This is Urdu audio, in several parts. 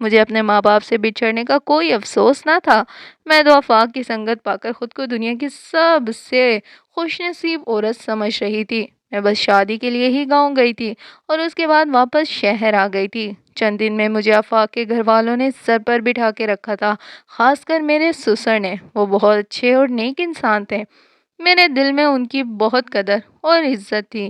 مجھے اپنے ماں باپ سے بچھڑنے کا کوئی افسوس نہ تھا۔ میں تو آفاق کی سنگت پا کر خود کو دنیا کی سب سے خوش نصیب عورت سمجھ رہی تھی۔ میں بس شادی کے لیے ہی گاؤں گئی تھی اور اس کے بعد واپس شہر آ گئی تھی۔ چند دن میں مجھے آفاق کے گھر والوں نے سر پر بٹھا کے رکھا تھا، خاص کر میرے سسر نے۔ وہ بہت اچھے اور نیک انسان تھے۔ میرے دل میں ان کی بہت قدر اور عزت تھی۔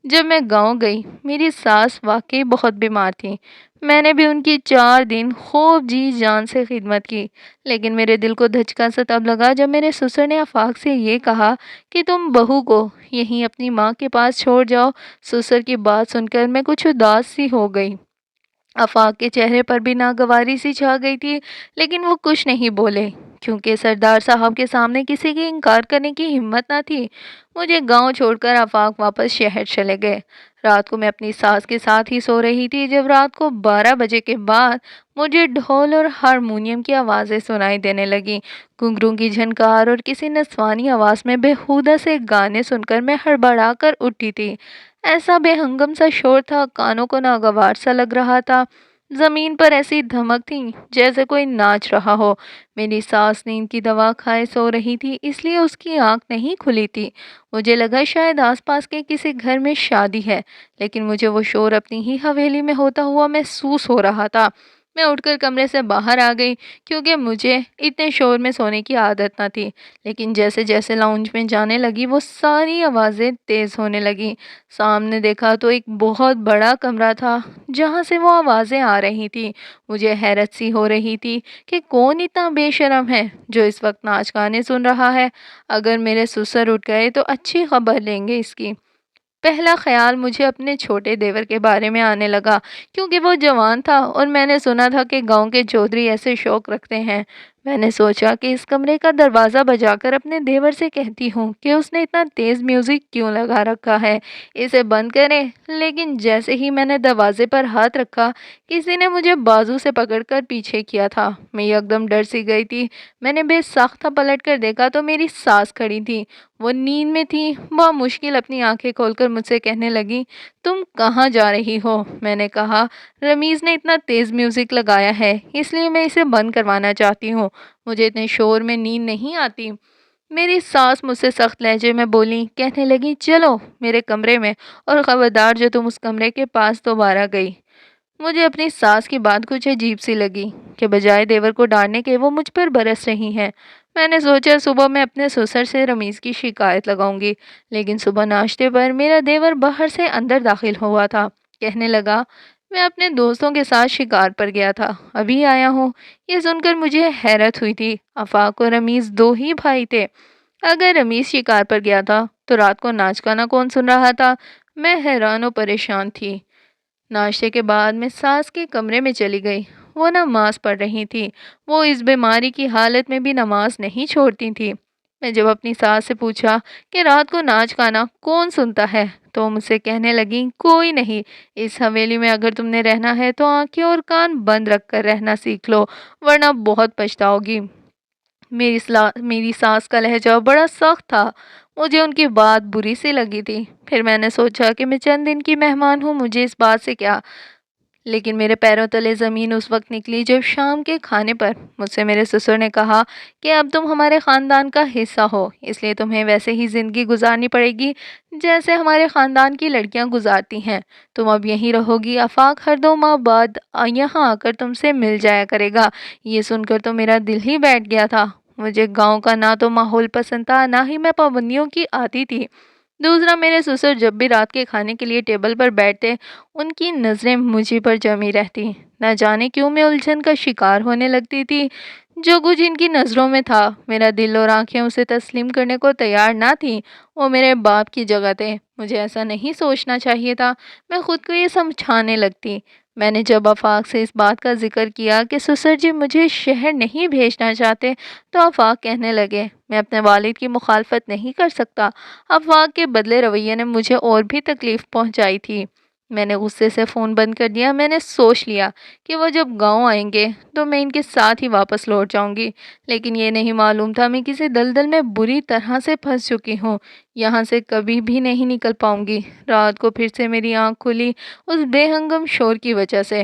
جب میں گاؤں گئی، میری ساس واقعی بہت بیمار تھی۔ میں نے بھی ان کی 4 دن خوب جی جان سے خدمت کی، لیکن میرے دل کو دھچکا سا تب لگا جب میرے سسر نے آفاق سے یہ کہا کہ تم بہو کو یہیں اپنی ماں کے پاس چھوڑ جاؤ۔ سسر کی بات سن کر میں کچھ اداس سی ہو گئی۔ آفاق کے چہرے پر بھی ناگواری سی چھا گئی تھی، لیکن وہ کچھ نہیں بولے کیونکہ سردار صاحب کے سامنے کسی کی انکار کرنے کی ہمت نہ تھی۔ مجھے گاؤں چھوڑ کر آفاق واپس شہر چلے گئے۔ رات کو میں اپنی ساس کے ساتھ ہی سو رہی تھی جب رات کو 12 بجے کے بعد مجھے ڈھول اور ہارمونیم کی آوازیں سنائی دینے لگیں۔ گھنگروں کی جھنکار اور کسی نسوانی آواز میں بےہودہ سے گانے سن کر میں ہڑبڑا کر اٹھی تھی۔ ایسا بے ہنگم سا شور تھا، کانوں کو ناگوار سا لگ رہا تھا۔ زمین پر ایسی دھمک تھی جیسے کوئی ناچ رہا ہو۔ میری ساس نیند کی دوا کھائے سو رہی تھی، اس لیے اس کی آنکھ نہیں کھلی تھی۔ مجھے لگا شاید آس پاس کے کسی گھر میں شادی ہے، لیکن مجھے وہ شور اپنی ہی حویلی میں ہوتا ہوا محسوس ہو رہا تھا۔ میں اٹھ کر کمرے سے باہر آ گئی کیونکہ مجھے اتنے شور میں سونے کی عادت نہ تھی، لیکن جیسے جیسے لاؤنج میں جانے لگی وہ ساری آوازیں تیز ہونے لگیں۔ سامنے دیکھا تو ایک بہت بڑا کمرہ تھا جہاں سے وہ آوازیں آ رہی تھی۔ مجھے حیرت سی ہو رہی تھی کہ کون اتنا بے شرم ہے جو اس وقت ناچ گانے سن رہا ہے۔ اگر میرے سسر اٹھ گئے تو اچھی خبر لیں گے اس کی۔ پہلا خیال مجھے اپنے چھوٹے دیور کے بارے میں آنے لگا کیونکہ وہ جوان تھا اور میں نے سنا تھا کہ گاؤں کے چودھری ایسے شوق رکھتے ہیں۔ میں نے سوچا کہ اس کمرے کا دروازہ بجا کر اپنے دیور سے کہتی ہوں کہ اس نے اتنا تیز میوزک کیوں لگا رکھا ہے، اسے بند کرے۔ لیکن جیسے ہی میں نے دروازے پر ہاتھ رکھا، کسی نے مجھے بازو سے پکڑ کر پیچھے کیا تھا۔ میں یکدم ڈر سی گئی تھی۔ میں نے بے ساختہ پلٹ کر دیکھا تو میری ساس کھڑی تھی۔ وہ نیند میں تھی۔ بامشکل اپنی آنکھیں کھول کر مجھ سے کہنے لگی، تم کہاں جا رہی ہو؟ میں نے کہا، رمیز نے اتنا تیز میوزک لگایا ہے اس لیے میں اسے بند کروانا چاہتی ہوں، مجھے اتنے شور میں نیند نہیں آتی۔ میری ساس مجھ سے سخت لہجے میں بولی، کہنے لگی، چلو میرے کمرے میں، اور خبردار جو تم اس کمرے کے پاس دوبارہ گئی۔ مجھے اپنی ساس کی بات کچھ عجیب سی لگی کہ بجائے دیور کو ڈانٹنے کے وہ مجھ پر برس رہی ہیں۔ میں نے سوچا صبح میں اپنے سسر سے رمیز کی شکایت لگاؤں گی، لیکن صبح ناشتے پر میرا دیور باہر سے اندر داخل ہوا تھا۔ کہنے لگا، میں اپنے دوستوں کے ساتھ شکار پر گیا تھا، ابھی آیا ہوں۔ یہ سن کر مجھے حیرت ہوئی تھی۔ آفاق اور رمیز 2 ہی بھائی تھے۔ اگر رمیز شکار پر گیا تھا تو رات کو ناچ گانا کون سن رہا تھا؟ میں حیران و پریشان تھی۔ ناشتے کے بعد میں ساس کے کمرے میں چلی گئی۔ وہ نماز پڑھ رہی تھی۔ وہ اس بیماری کی حالت میں بھی نماز نہیں چھوڑتی تھی۔ میں جب اپنی ساس سے پوچھا کہ رات کو ناچ گانا کون سنتا ہے تو مجھ سے کہنے لگی، کوئی نہیں، اس حویلی میں اگر تم نے رہنا ہے تو آنکھیں اور کان بند رکھ کر رہنا سیکھ لو، ورنہ بہت پچھتاؤ گی۔ میری ساس کا لہجہ بڑا سخت تھا۔ مجھے ان کی بات بری سی لگی تھی۔ پھر میں نے سوچا کہ میں چند دن کی مہمان ہوں، مجھے اس بات سے کیا، لیکن میرے پیروں تلے زمین اس وقت نکلی جب شام کے کھانے پر مجھ سے میرے سسر نے کہا کہ اب تم ہمارے خاندان کا حصہ ہو، اس لیے تمہیں ویسے ہی زندگی گزارنی پڑے گی جیسے ہمارے خاندان کی لڑکیاں گزارتی ہیں۔ تم اب یہیں رہو گی، آفاق ہر 2 ماہ بعد یہاں آ کر تم سے مل جایا کرے گا۔ یہ سن کر تو میرا دل ہی بیٹھ گیا تھا۔ مجھے گاؤں کا نہ تو ماحول پسند تھا، نہ ہی میں پابندیوں کی عادی تھی۔ دوسرا، میرے سسر جب بھی رات کے کھانے کے لیے ٹیبل پر بیٹھتے ان کی نظریں مجھے پر جمی رہتی۔ نہ جانے کیوں میں الجھن کا شکار ہونے لگتی تھی۔ جو کچھ ان کی نظروں میں تھا، میرا دل اور آنکھیں اسے تسلیم کرنے کو تیار نہ تھیں۔ وہ میرے باپ کی جگہ تھے، مجھے ایسا نہیں سوچنا چاہیے تھا۔ میں خود کو یہ سمجھانے لگتی۔ میں نے جب آفاق سے اس بات کا ذکر کیا کہ سسر جی مجھے شہر نہیں بھیجنا چاہتے تو آفاق کہنے لگے، میں اپنے والد کی مخالفت نہیں کر سکتا۔ آفاق کے بدلے رویے نے مجھے اور بھی تکلیف پہنچائی تھی۔ میں نے غصے سے فون بند کر دیا۔ میں نے سوچ لیا کہ وہ جب گاؤں آئیں گے تو میں ان کے ساتھ ہی واپس لوٹ جاؤں گی، لیکن یہ نہیں معلوم تھا میں کسی دلدل میں بری طرح سے پھنس چکی ہوں، یہاں سے کبھی بھی نہیں نکل پاؤں گی۔ رات کو پھر سے میری آنکھ کھلی اس بے ہنگم شور کی وجہ سے۔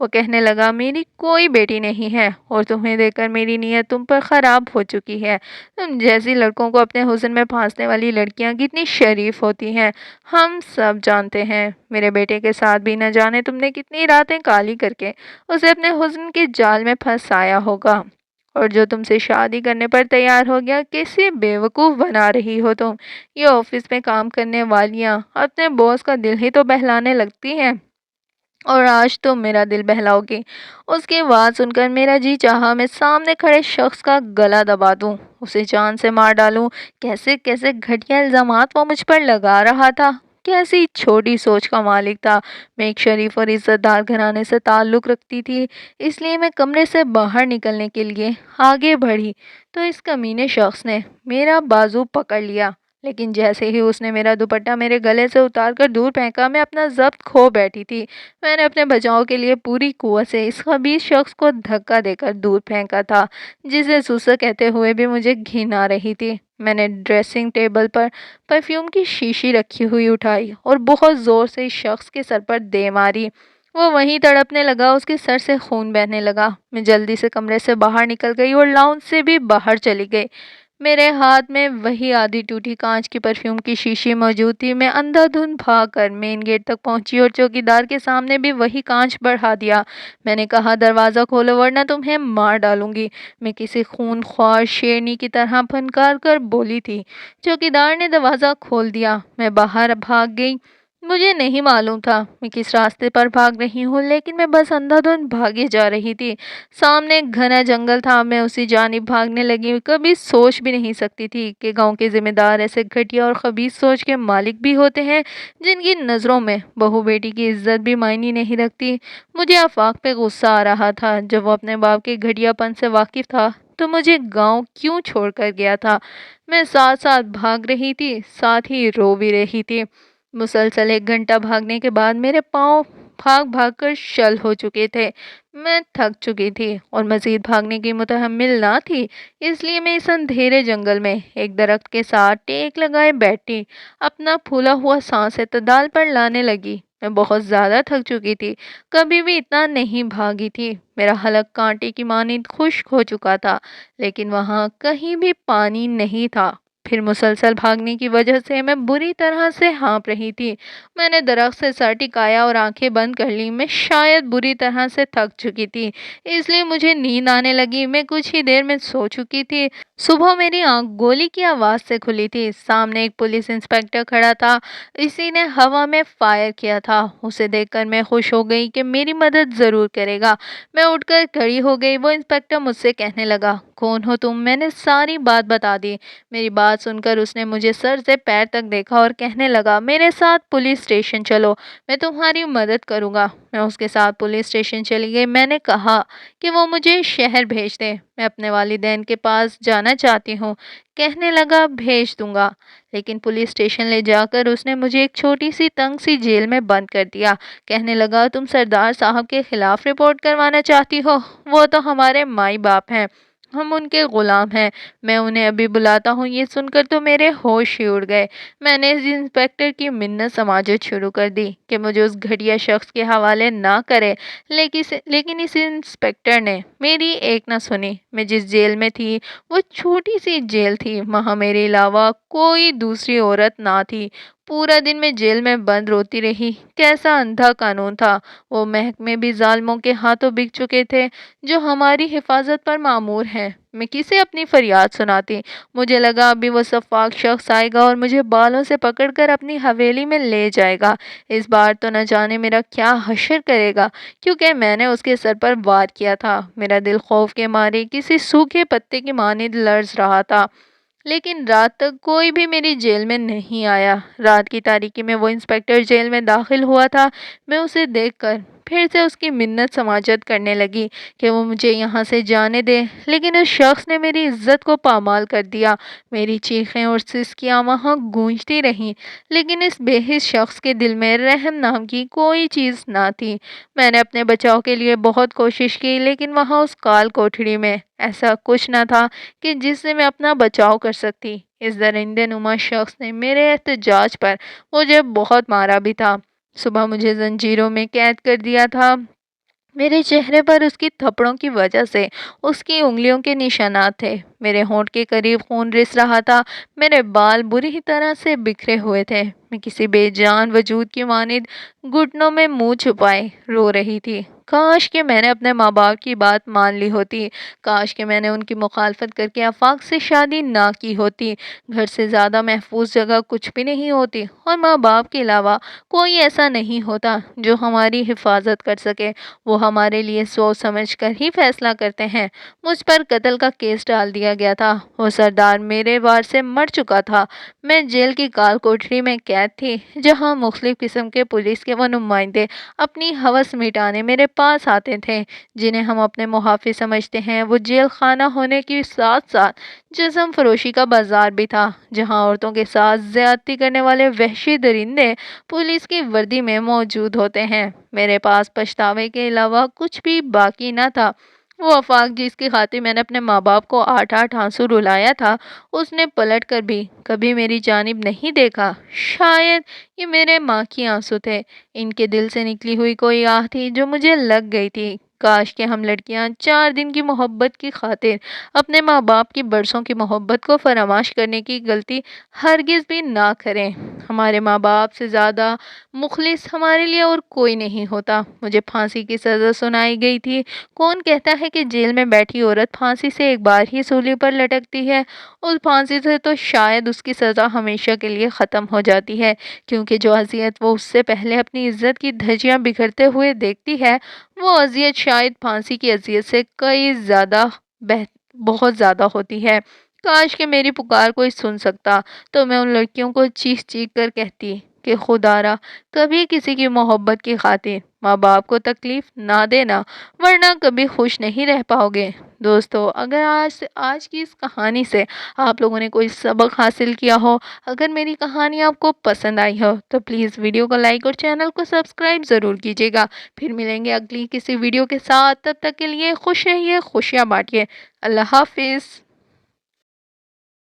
وہ کہنے لگا میری کوئی بیٹی نہیں ہے اور تمہیں دیکھ کر میری نیت تم پر خراب ہو چکی ہے۔ تم جیسی لڑکوں کو اپنے حسن میں پھانسنے والی لڑکیاں کتنی شریف ہوتی ہیں ہم سب جانتے ہیں۔ میرے بیٹے کے ساتھ بھی نہ جانے تم نے کتنی راتیں کالی کر کے اسے اپنے حسن کے جال میں پھنسایا ہوگا، اور جو تم سے شادی کرنے پر تیار ہو گیا کیسے بیوقوف بنا رہی ہو تم۔ یہ آفس میں کام کرنے والیاں اپنے باس کا دل ہی تو بہلانے لگتی ہیں، اور آج تم میرا دل بہلاؤ گی۔ اس کی بات سن کر میرا جی چاہا میں سامنے کھڑے شخص کا گلا دبا دوں، اسے جان سے مار ڈالوں۔ کیسے کیسے گھٹیا الزامات وہ مجھ پر لگا رہا تھا، کیسی چھوٹی سوچ کا مالک تھا۔ میں ایک شریف اور عزت دار گھرانے سے تعلق رکھتی تھی، اس لیے میں کمرے سے باہر نکلنے کے لیے آگے بڑھی تو اس کمینے شخص نے میرا بازو پکڑ لیا، لیکن جیسے ہی اس نے میرا دوپٹہ میرے گلے سے اتار کر دور پھینکا میں اپنا ضبط کھو بیٹھی تھی۔ میں نے اپنے بچاؤ کے لیے پوری قوت سے اس خبیث شخص کو دھکا دے کر دور پھینکا تھا، جسے سوسا کہتے ہوئے بھی مجھے گھن آ رہی تھی۔ میں نے ڈریسنگ ٹیبل پر پرفیوم کی شیشی رکھی ہوئی اٹھائی اور بہت زور سے اس شخص کے سر پر دے ماری۔ وہ وہیں تڑپنے لگا، اس کے سر سے خون بہنے لگا۔ میں جلدی سے کمرے سے باہر نکل گئی اور لاؤنج سے بھی باہر چلی گئی۔ میرے ہاتھ میں وہی آدھی ٹوٹی کانچ کی پرفیوم کی شیشی موجود تھی۔ میں اندھا دھند بھاگ کر مین گیٹ تک پہنچی اور چوکیدار کے سامنے بھی وہی کانچ بڑھا دیا۔ میں نے کہا دروازہ کھولو ورنہ تمہیں مار ڈالوں گی، میں کسی خون خوار شیرنی کی طرح پھنکار کر بولی تھی۔ چوکیدار نے دروازہ کھول دیا، میں باہر بھاگ گئی۔ مجھے نہیں معلوم تھا میں کس راستے پر بھاگ رہی ہوں، لیکن میں بس اندھا دھند بھاگی جا رہی تھی۔ سامنے ایک گھنا جنگل تھا، میں اسی جانب بھاگنے لگی۔ کبھی سوچ بھی نہیں سکتی تھی کہ گاؤں کے ذمہ دار ایسے گھٹیا اور خبیث سوچ کے مالک بھی ہوتے ہیں، جن کی نظروں میں بہو بیٹی کی عزت بھی معنی نہیں رکھتی۔ مجھے آفاق پہ غصہ آ رہا تھا، جب وہ اپنے باپ کے گھٹیا پن سے واقف تھا تو مجھے گاؤں کیوں چھوڑ کر گیا تھا۔ میں ساتھ ساتھ بھاگ رہی تھی، ساتھ ہی رو بھی رہی تھی۔ مسلسل 1 گھنٹہ بھاگنے کے بعد میرے پاؤں بھاگ بھاگ کر شل ہو چکے تھے۔ میں تھک چکی تھی اور مزید بھاگنے کی متحمل نہ تھی، اس لیے میں اس اندھیرے جنگل میں ایک درخت کے ساتھ ٹیک لگائے بیٹھی اپنا پھولا ہوا سانس اعتدال پر لانے لگی۔ میں بہت زیادہ تھک چکی تھی، کبھی بھی اتنا نہیں بھاگی تھی۔ میرا حلق کانٹے کی مانند خشک ہو چکا تھا، لیکن وہاں کہیں بھی پانی نہیں تھا۔ پھر مسلسل بھاگنے کی وجہ سے میں بری طرح سے ہانپ رہی تھی۔ میں نے درخت سے سر ٹکایا اور آنکھیں بند کر لی۔ میں شاید بری طرح سے تھک چکی تھی، اس لیے مجھے نیند آنے لگی۔ میں کچھ ہی دیر میں سو چکی تھی۔ صبح میری آنکھ گولی کی آواز سے کھلی تھی۔ سامنے ایک پولیس انسپکٹر کھڑا تھا، اسی نے ہوا میں فائر کیا تھا۔ اسے دیکھ کر میں خوش ہو گئی کہ میری مدد ضرور کرے گا۔ میں اٹھ کر کھڑی ہو گئی۔ وہ انسپکٹر مجھ سے کہنے لگا کون ہو تم؟ میں نے ساری بات بتا دی۔ میری بات سن کر اس نے مجھے سر سے پیر تک دیکھا اور کہنے لگا میرے ساتھ پولیس اسٹیشن چلو، میں تمہاری مدد کروں گا۔ میں اس کے ساتھ پولیس اسٹیشن چلی گئی۔ میں نے کہا کہ وہ مجھے شہر بھیج دے، میں اپنے والدین کے پاس جانا چاہتی ہوں۔ کہنے لگا بھیج دوں گا، لیکن پولیس اسٹیشن لے جا کر اس نے مجھے ایک چھوٹی سی تنگ سی جیل میں بند کر دیا۔ کہنے لگا تم سردار صاحب کے خلاف رپورٹ کروانا چاہتی ہو؟ وہ تو ہمارے مائی باپ ہیں، ہم ان کے غلام ہیں، میں انہیں ابھی بلاتا ہوں۔ یہ سن کر تو میرے ہوش ہی اڑ گئے۔ میں نے اس انسپکٹر کی منت سماجت شروع کر دی کہ مجھے اس گھٹیا شخص کے حوالے نہ کرے، لیکن اس انسپکٹر نے میری ایک نہ سنی۔ میں جس جیل میں تھی وہ چھوٹی سی جیل تھی، وہاں میرے علاوہ کوئی دوسری عورت نہ تھی۔ پورا دن میں جیل میں بند روتی رہی۔ کیسا اندھا قانون تھا! وہ محکمے بھی ظالموں کے ہاتھوں بک چکے تھے جو ہماری حفاظت پر مامور ہیں۔ میں کسے اپنی فریاد سناتی؟ مجھے لگا ابھی وہ سفاک شخص آئے گا اور مجھے بالوں سے پکڑ کر اپنی حویلی میں لے جائے گا۔ اس بار تو نہ جانے میرا کیا حشر کرے گا، کیونکہ میں نے اس کے سر پر وار کیا تھا۔ میرا دل خوف کے مارے کسی سوکھے پتے کی مانند لرز رہا تھا، لیکن رات تک کوئی بھی میری جیل میں نہیں آیا۔ رات کی تاریکی میں وہ انسپکٹر جیل میں داخل ہوا تھا۔ میں اسے دیکھ کر پھر سے اس کی منت سماجت کرنے لگی کہ وہ مجھے یہاں سے جانے دے، لیکن اس شخص نے میری عزت کو پامال کر دیا۔ میری چیخیں اور سسکیاں وہاں گونجتی رہیں، لیکن اس بے حس شخص کے دل میں رحم نام کی کوئی چیز نہ تھی۔ میں نے اپنے بچاؤ کے لیے بہت کوشش کی، لیکن وہاں اس کال کوٹھڑی میں ایسا کچھ نہ تھا کہ جس سے میں اپنا بچاؤ کر سکتی۔ اس درندے نما شخص نے میرے احتجاج پر مجھے بہت مارا بھی تھا۔ صبح مجھے زنجیروں میں قید کر دیا تھا۔ میرے چہرے پر اس کی تھپڑوں کی وجہ سے اس کی انگلیوں کے نشانات تھے۔ میرے ہونٹ کے قریب خون رس رہا تھا۔ میرے بال بری طرح سے بکھرے ہوئے تھے۔ میں کسی بے جان وجود کی مانند گھٹنوں میں منہ چھپائے رو رہی تھی۔ کاش کہ میں نے اپنے ماں باپ کی بات مان لی ہوتی۔ کاش کہ میں نے ان کی مخالفت کر کے آفاق سے شادی نہ کی ہوتی۔ گھر سے زیادہ محفوظ جگہ کچھ بھی نہیں ہوتی، اور ماں باپ کے علاوہ کوئی ایسا نہیں ہوتا جو ہماری حفاظت کر سکے۔ وہ ہمارے لیے سوچ سمجھ کر ہی فیصلہ کرتے ہیں۔ مجھ پر قتل کا کیس ڈال دیا گیا تھا۔ وہ سردار میرے وار سے مر چکا تھا۔ میں جیل کی کال کوٹری میں قید تھی، جہاں مختلف قسم کے پولیس کے وہ نمائندے اپنی ہوس مٹانے میرے پاس آتے تھے، جنہیں ہم اپنے محافظ سمجھتے ہیں۔ وہ جیل خانہ ہونے کے ساتھ ساتھ جسم فروشی کا بازار بھی تھا، جہاں عورتوں کے ساتھ زیادتی کرنے والے وحشی درندے پولیس کی وردی میں موجود ہوتے ہیں۔ میرے پاس پچھتاوے کے علاوہ کچھ بھی باقی نہ تھا۔ وہ آفاق جس کی خاطر میں نے اپنے ماں باپ کو 8 آنسو رلایا تھا، اس نے پلٹ کر بھی کبھی میری جانب نہیں دیکھا۔ شاید یہ میرے ماں کے آنسو تھے۔ ان کے دل سے نکلی ہوئی کوئی آہ تھی جو مجھے لگ گئی تھی۔ کاش کہ ہم لڑکیاں 4 دن کی محبت کی خاطر اپنے ماں باپ کی برسوں کی محبت کو فراموش کرنے کی غلطی ہرگز بھی نہ کریں۔ ہمارے ماں باپ سے زیادہ مخلص ہمارے لیے اور کوئی نہیں ہوتا۔ مجھے پھانسی کی سزا سنائی گئی تھی۔ کون کہتا ہے کہ جیل میں بیٹھی عورت پھانسی سے ایک بار ہی سولی پر لٹکتی ہے؟ اس پھانسی سے تو شاید اس کی سزا ہمیشہ کے لیے ختم ہو جاتی ہے، کیونکہ جو اذیت وہ اس سے پہلے اپنی عزت کی دھجیاں بکھرتے ہوئے دیکھتی ہے، وہ اذیت شاید پھانسی کی اذیت سے کئی زیادہ بہت زیادہ ہوتی ہے۔ کاش کہ میری پکار کوئی سن سکتا، تو میں ان لڑکیوں کو چیخ چیخ کر کہتی کہ خدا را کبھی کسی کی محبت کی خاطر ماں باپ کو تکلیف نہ دینا، ورنہ کبھی خوش نہیں رہ پاؤ گے۔ دوستو، اگر آج کی اس کہانی سے آپ لوگوں نے کوئی سبق حاصل کیا ہو، اگر میری کہانی آپ کو پسند آئی ہو، تو پلیز ویڈیو کو لائک اور چینل کو سبسکرائب ضرور کیجیے گا۔ پھر ملیں گے اگلی کسی ویڈیو کے ساتھ، تب تک کے لیے خوش رہیے، خوشیاں بانٹیے۔ اللہ حافظ۔